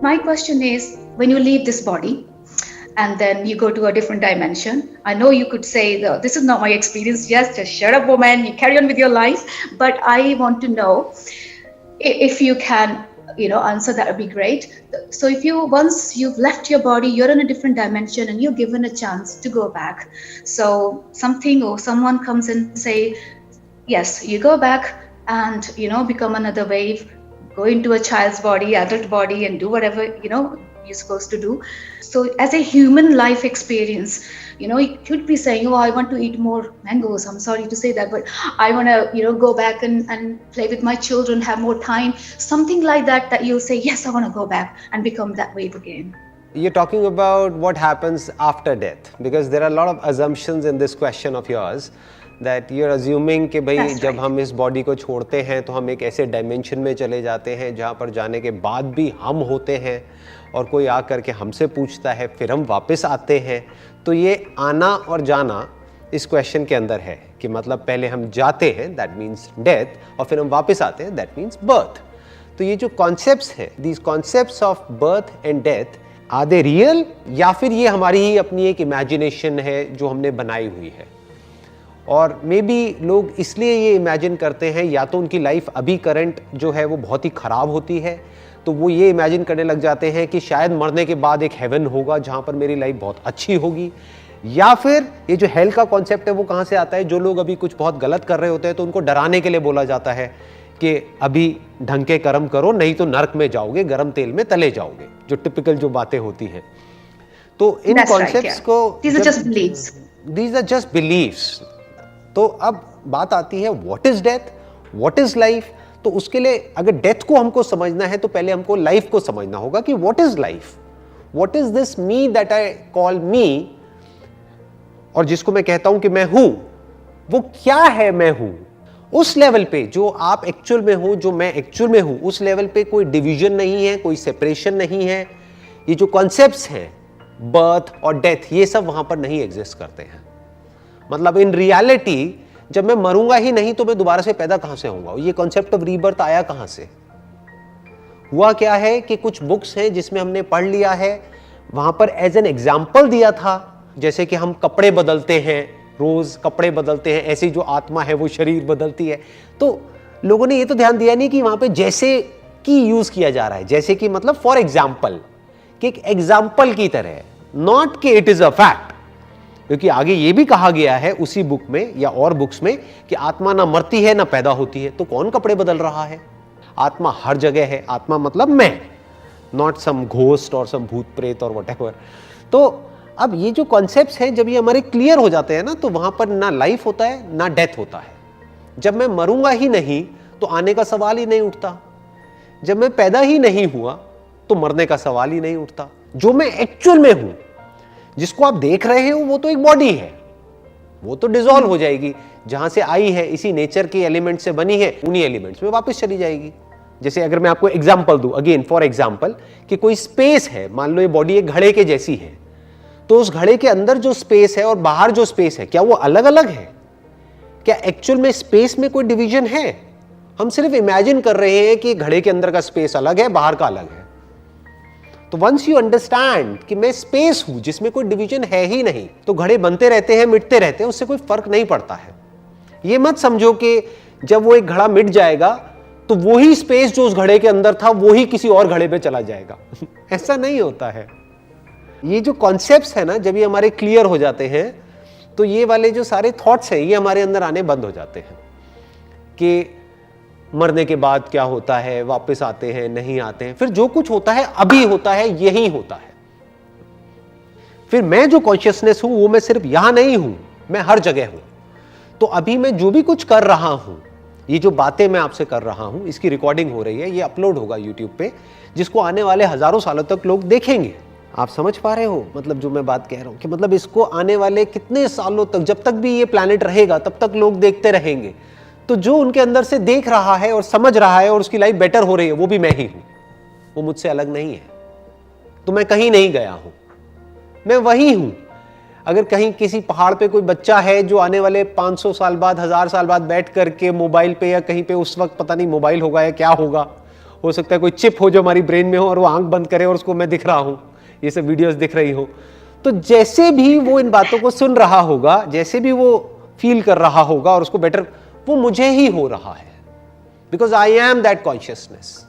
my question is, when you leave this body and then you go to a different dimension, I know you could say, this is not my experience. Yes, just shut up, woman. You carry on with your life. But I want to know if you can, answer, that would be great. So if you, once you've left your body, you're in a different dimension and you're given a chance to go back. So something or someone comes and say, yes, you go back and, become another wave, go into a child's body, adult body, and do whatever, you're supposed to do. So as a human life experience, you could be saying, oh, I want to eat more mangoes. I'm sorry to say that, but I want to, go back and play with my children, have more time, something like that, that you'll say, yes, I want to go back and become that wave again. You're talking about what happens after death, because there are a lot of assumptions in this question of yours, that you're assuming कि भाई जब हम इस body को छोड़ते हैं तो हम एक ऐसे डायमेंशन में चले जाते हैं जहाँ पर जाने के बाद भी हम होते हैं और कोई आ करके हमसे पूछता है, फिर हम वापस आते हैं. तो ये आना और जाना इस क्वेश्चन के अंदर है कि मतलब पहले हम जाते हैं, दैट मीन्स डेथ, और फिर हम वापस आते हैं, दैट मीन्स बर्थ. तो ये जो कॉन्सेप्ट्स हैं, these concepts of birth and death, are they real या फिर ये हमारी ही अपनी एक इमेजिनेशन है जो हमने बनाई हुई है. और मे बी लोग इसलिए ये इमेजिन करते हैं, या तो उनकी लाइफ अभी करंट जो है वो बहुत ही ख़राब होती है, तो वो ये इमेजिन करने लग जाते हैं कि शायद मरने के बाद एक हेवन होगा जहाँ पर मेरी लाइफ बहुत अच्छी होगी. या फिर ये जो हेल का कॉन्सेप्ट है वो कहाँ से आता है, जो लोग अभी कुछ बहुत गलत कर रहे होते हैं तो उनको डराने के लिए बोला जाता है कि अभी ढंग के कर्म करो, नहीं तो नरक में जाओगे, गर्म तेल में तले जाओगे, जो टिपिकल जो बातें होती हैं. तो इन कॉन्सेप्ट्स को, दीज आर जस्ट बिलीव्स. तो अब बात आती है what is death, what is life. तो उसके लिए अगर डेथ को हमको समझना है तो पहले हमको लाइफ को समझना होगा कि what is life, what is this me that I call मी, और जिसको मैं कहता हूं कि मैं हूं, वो क्या है मैं हूं. उस लेवल पे जो आप एक्चुअल में हो, जो मैं एक्चुअल में हूं, उस लेवल पे कोई डिवीजन नहीं है, कोई सेपरेशन नहीं है. ये जो कॉन्सेप्ट्स हैं बर्थ और डेथ, ये सब वहां पर नहीं एग्जिस्ट करते हैं. मतलब इन रियलिटी जब मैं मरूंगा ही नहीं तो मैं दोबारा से पैदा कहां से होऊंगा. ये कॉन्सेप्ट ऑफ रीबर्थ आया कहां से? हुआ क्या है कि कुछ बुक्स हैं जिसमें हमने पढ़ लिया है, वहां पर एज एन एग्जाम्पल दिया था, जैसे कि हम कपड़े बदलते हैं, रोज कपड़े बदलते हैं, ऐसी जो आत्मा है वो शरीर बदलती है. तो लोगों ने ये तो ध्यान दिया नहीं कि वहां पे जैसे की यूज किया जा रहा है, जैसे कि मतलब फॉर एग्जाम्पल, कि एक एग्जाम्पल की तरह, नॉट कि इट इज अ फैक्ट. क्योंकि आगे ये भी कहा गया है उसी बुक में या और बुक्स में कि आत्मा ना मरती है ना पैदा होती है. तो कौन कपड़े बदल रहा है? आत्मा हर जगह है. आत्मा मतलब मैं, नॉट सम घोस्ट और सम भूत प्रेत और व्हाटएवर. तो अब ये जो कॉन्सेप्ट्स हैं जब ये हमारे क्लियर हो जाते हैं ना, तो वहां पर ना लाइफ होता है ना डेथ होता है. जब मैं मरूंगा ही नहीं तो आने का सवाल ही नहीं उठता. जब मैं पैदा ही नहीं हुआ तो मरने का सवाल ही नहीं उठता. जो मैं एक्चुअल में हूं, जिसको आप देख रहे हो, वो तो एक बॉडी है, वो तो डिसॉल्व हो जाएगी. जहां से आई है, इसी नेचर के एलिमेंट से बनी है, उन्हीं एलिमेंट्स में वापस चली जाएगी. जैसे अगर मैं आपको एग्जांपल दूं, अगेन फॉर एग्जांपल, कि कोई स्पेस है, मान लो ये बॉडी एक घड़े के जैसी है, तो उस घड़े के अंदर जो स्पेस है और बाहर जो स्पेस है, क्या वो अलग अलग है? क्या एक्चुअल में स्पेस में कोई डिवीजन है? हम सिर्फ इमेजिन कर रहे हैं कि घड़े के अंदर का स्पेस अलग है, बाहर का अलग है. तो वंस यू अंडरस्टैंड कि मैं स्पेस हूं जिसमें कोई डिवीजन है ही नहीं, तो घड़े बनते रहते हैं, मिटते रहते हैं, उससे कोई फर्क नहीं पड़ता है. ये मत समझो कि जब वो एक घड़ा मिट जाएगा तो वही स्पेस जो उस घड़े के अंदर था वो ही किसी और घड़े पे चला जाएगा. ऐसा नहीं होता है. ये जो कॉन्सेप्ट्स है ना, जब ये हमारे क्लियर हो जाते हैं तो ये वाले जो सारे थॉट्स हैं ये हमारे अंदर आने बंद हो जाते हैं कि मरने के बाद क्या होता है, वापस आते हैं, नहीं आते हैं. फिर जो कुछ होता है अभी होता है, यही होता है. फिर मैं जो कॉन्शियसनेस हूं वो मैं सिर्फ यहां नहीं हूं, मैं हर जगह हूं. तो अभी मैं जो भी कुछ कर रहा हूं, ये जो बातें मैं आपसे कर रहा हूं, इसकी रिकॉर्डिंग हो रही है, ये अपलोड होगा यूट्यूब पे, जिसको आने वाले हजारों सालों तक लोग देखेंगे. आप समझ पा रहे हो मतलब जो मैं बात कह रहा हूं, कि मतलब इसको आने वाले कितने सालों तक, जब तक भी ये प्लैनेट रहेगा तब तक लोग देखते रहेंगे. तो जो उनके अंदर से देख रहा है और समझ रहा है और उसकी लाइफ बेटर हो रही है, वो भी मैं ही हूं. वो मुझसे अलग नहीं है. तो मैं कहीं नहीं गया हूं, मैं वही हूं. अगर कहीं किसी पहाड़ पे कोई बच्चा है जो आने वाले 500 साल बाद, 1000 साल बाद बैठ करके मोबाइल पे या कहीं पे, उस वक्त पता नहीं मोबाइल होगा या क्या होगा, हो सकता है कोई चिप हो जो हमारी ब्रेन में हो और वो आंख बंद करे और उसको मैं दिख रहा हूं, ये सब वीडियोस दिख रही हो। तो जैसे भी वो इन बातों को सुन रहा होगा, जैसे भी वो फील कर रहा होगा और उसको बेटर, वो मुझे ही हो रहा है, because I am that consciousness.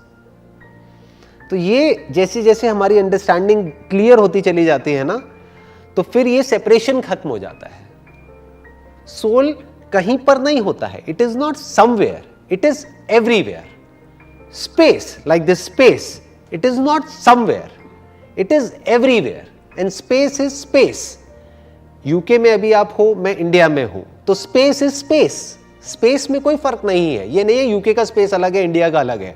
तो ये जैसे जैसे हमारी अंडरस्टैंडिंग क्लियर होती चली जाती है ना, तो फिर ये सेपरेशन खत्म हो जाता है। सोल कहीं पर नहीं होता है, it is not somewhere, it is everywhere. Space, like this space, it is not somewhere, it is everywhere, and space is space. UK में अभी आप हो, मैं इंडिया में हूं, तो स्पेस इज स्पेस। स्पेस में कोई फर्क नहीं है, ये नहीं है यूके का स्पेस अलग है, इंडिया का अलग है।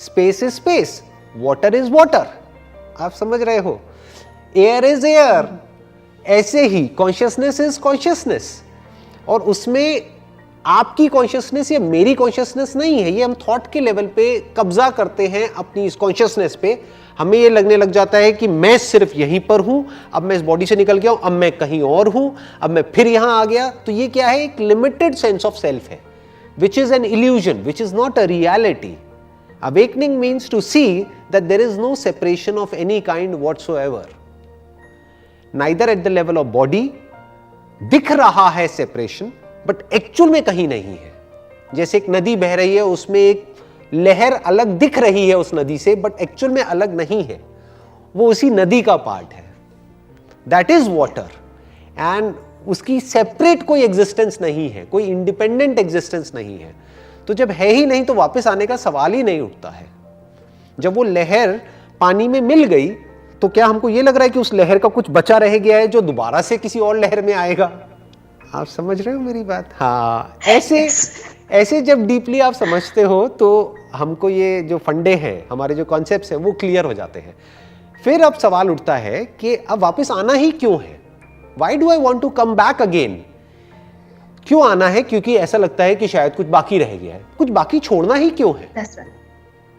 Space is space, water is water, आप समझ रहे हो, एयर इज एयर। ऐसे ही कॉन्शियसनेस इज कॉन्शियसनेस, और उसमें आपकी कॉन्शियसनेस या मेरी कॉन्शियसनेस नहीं है, ये हम थॉट के लेवल पे कब्जा करते हैं अपनी इस कॉन्शियसनेस पे। हमें ये लगने लग जाता है कि मैं सिर्फ यहीं पर हूं, अब मैं इस बॉडी से निकल गया हूं, अब मैं कहीं और हूं, अब मैं फिर यहां आ गया। तो ये क्या है, एक लिमिटेड सेंस ऑफ सेल्फ है, which is an illusion, which is not a reality. Awakening means to see that there is no separation of any kind whatsoever. Neither at the level of body, दिख रहा है separation, but actual में कहीं नहीं है। जैसे एक नदी बह रही है, उसमें एक लहर अलग दिख रही है उस नदी से, but actual में अलग नहीं है, वो उसी नदी का पार्ट है। That is water, and उसकी सेपरेट कोई एग्जिस्टेंस नहीं है, कोई इंडिपेंडेंट एग्जिस्टेंस नहीं है। तो जब है ही नहीं तो वापस आने का सवाल ही नहीं उठता है। जब वो लहर पानी में मिल गई तो क्या हमको ये लग रहा है कि उस लहर का कुछ बचा रह गया है जो दोबारा से किसी और लहर में आएगा? आप समझ रहे हो मेरी बात? हाँ, ऐसे जब डीपली आप समझते हो तो हमको ये जो फंडे हैं, हमारे जो कॉन्सेप्ट्स हैं, वो क्लियर हो जाते हैं। फिर अब सवाल उठता है कि अब वापस आना ही क्यों है? Why do I want to come back again? क्यों आना है? क्योंकि ऐसा लगता है कि शायद कुछ बाकी रह गया है। कुछ बाकी छोड़ना ही क्यों है?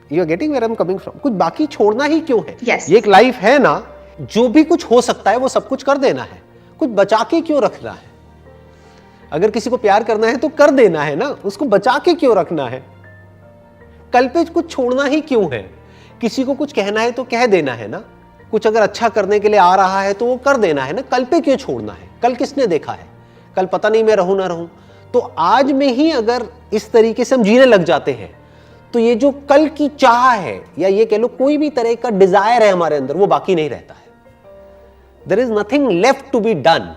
You are getting where I am coming from? कुछ बाकी छोड़ना ही क्यों है? ये एक लाइफ है ना, जो भी कुछ हो सकता है वो सब कुछ कर देना है, कुछ बचा के क्यों रखना है? अगर किसी को प्यार करना है तो कर देना है ना, उसको बचा के क्यों रखना है? कल पे कुछ छोड़ना ही क्यों है? किसी को कुछ कहना है तो कह देना है ना, कुछ अगर अच्छा करने के लिए आ रहा है तो वो कर देना है ना, कल पे क्यों छोड़ना है? कल किसने देखा है? कल पता नहीं मैं रहूं ना रहूं। तो आज में ही अगर इस तरीके से हम जीने लग जाते हैं तो ये जो कल की चाह है, या ये कह लो कोई भी तरह का डिजायर है हमारे अंदर, वो बाकी नहीं रहता है। There is nothing left to be done,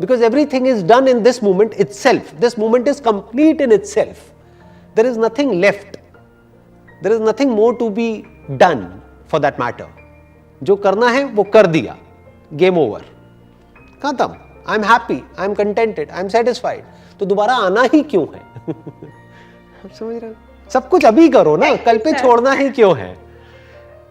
because everything is done in this moment itself. This moment is complete in itself. There is nothing left, there is nothing more to be done for that matter. जो करना है वो कर दिया, game over, खत्म। I am happy, I am contented, I am satisfied. तो दोबारा आना ही क्यों है? आप समझ रहे हो? सब कुछ अभी करो ना, कल पे छोड़ना ही क्यों है?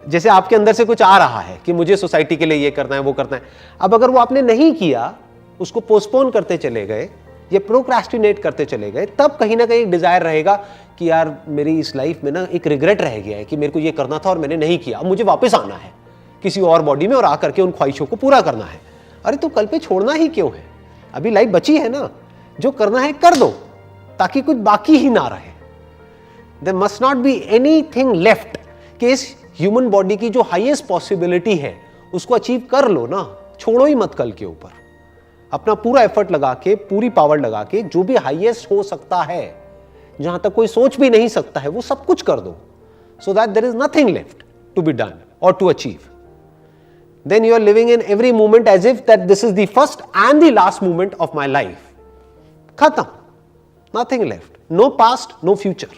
जैसे आपके अंदर से कुछ आ रहा है कि मुझे सोसाइटी के लिए ये करना है, वो करना है। अब अगर वो आपने नहीं किया, उसको पोस्टपोन करते चले गए या प्रोक्रेस्टिनेट करते चले गए, तब कहीं ना कहीं डिजायर रहेगा कि यार मेरी इस लाइफ में ना एक रिग्रेट रह गया है कि मेरे को ये करना था और मैंने नहीं किया, अब मुझे वापस आना है किसी और बॉडी में और आकर के उन ख्वाहिशों को पूरा करना है। अरे तो कल पे छोड़ना ही क्यों है? अभी लाइफ बची है ना, जो करना है कर दो ताकि कुछ बाकी ही ना रहे। There must not be anything left कि इस ह्यूमन बॉडी की जो हाईएस्ट पॉसिबिलिटी है उसको अचीव कर लो ना, छोड़ो ही मत कल के ऊपर। अपना पूरा एफर्ट लगा के, पूरी पावर लगा के, जो भी हाईएस्ट हो सकता है, जहां तक कोई सोच भी नहीं सकता है, वो सब कुछ कर दो, so that there is nothing left to be done or to achieve. Then you are living in every moment as if that this is the first and the last moment of my life. Khatam. Nothing left. No past, no future.